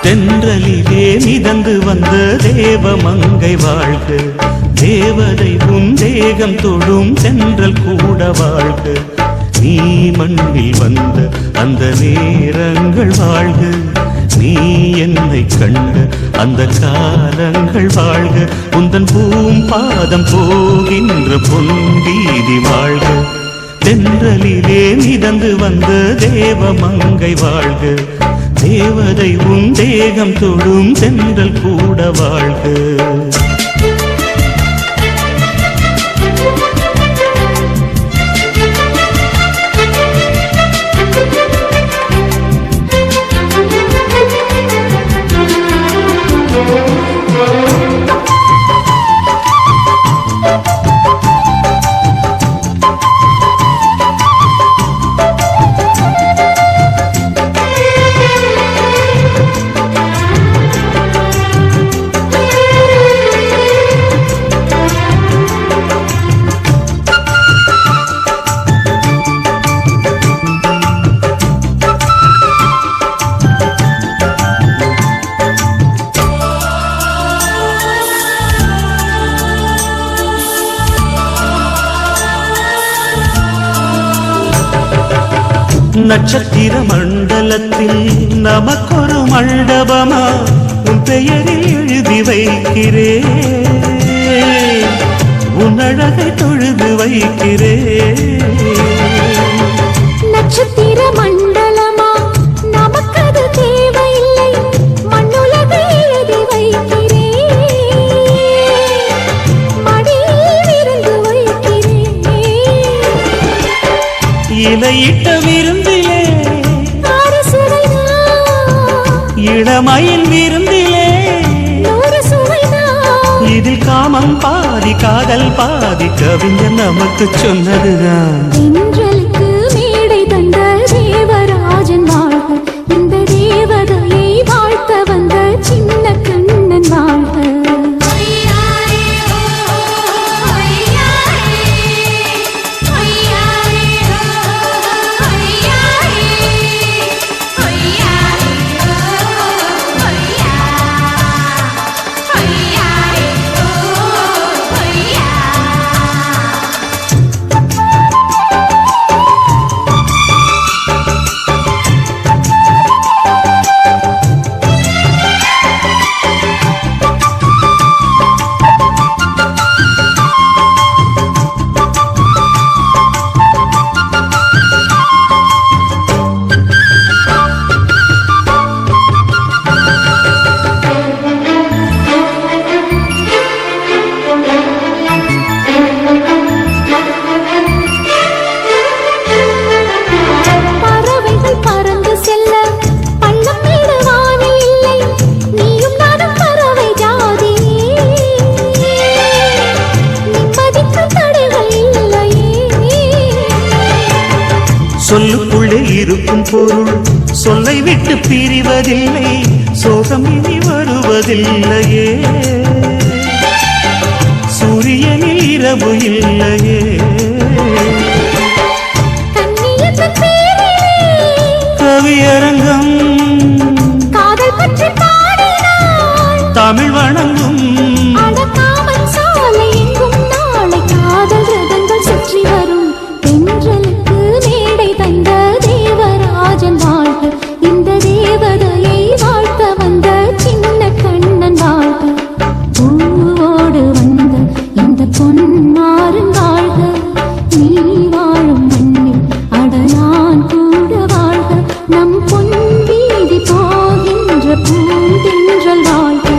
தென்றலிலே மிதந்து வந்த தேவமங்கை வாழ்க, தேவதை உன் தேகம் தொடும் தென்றல் கூட வாழ்க. நீ மண்ணில் வந்த அந்த நேரங்கள் வாழ்க, நீ என்னை கண்ட அந்த காலங்கள் வாழ்க. உந்தன் பூம்பாதம் போகின்ற பொன்வீதி வாழ்க. தென்றலிலே மிதந்து வந்த தேவமங்கை வாழ்க, தேவதை உன் தேகம் தொடும் தென்றல் கூட வாழ்க. நட்சத்திர மண்டலத்தில் நமக்கொரு மண்டபமா உன் பெயரில் எழுதி வைக்கிறேன், உன் அழகை தொழுது வைக்கிறேன். நட்சத்திர மண்டலமா நமக்கது தேவையில்லை, மண்ணுலகை எழுதி வைக்கிறேன், மடியில் இருந்து வைக்கிறேன். இலையிட்ட விருந்திலே இளமயில் விருந்திலே இதில் காமம் பாதி காதல் பாதி கவிஞர் நமக்கு சொன்னதுதான். தென்றலுக்கு மேடை தந்த தேவராஜன் வாழ்க, இந்த தேவதையை வாழ்த்த வந்த சின்ன கண்ணன் வாழ்க. சொல்லுக்குள்ளே இருக்கும் பொருள் சொல்லை விட்டு பிரிவதில்லை, சோகம் இனி வருவதில்லையே. சூரியனில் இரவு இல்லையே. கவியரங்கம் தமிழ் வணங்கும் காதல் ரதங்கள் சுற்றி வரும். தென்றலுக்கு மேடை தந்த தேவராஜன் வாழ்க, இந்த தேவதையை வாழ்த்த வந்த சின்ன கண்ணன் வாழ்க. பூவோடு வந்த இந்த பொன்மாறன் வாழ்க, நீ வாழும் மண்ணில் அடலான் கூட வாழ்க. நம் பொன் வீதி போகின்ற பூந்தென்றல் வாழ்க.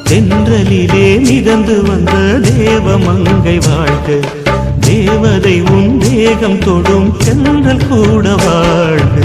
தென்றலிலே மிதந்து வந்த தேவமங்கை வாழ்க, தேவதை உன் தேகம் தொடும் தென்றல் கூட வாழ்க.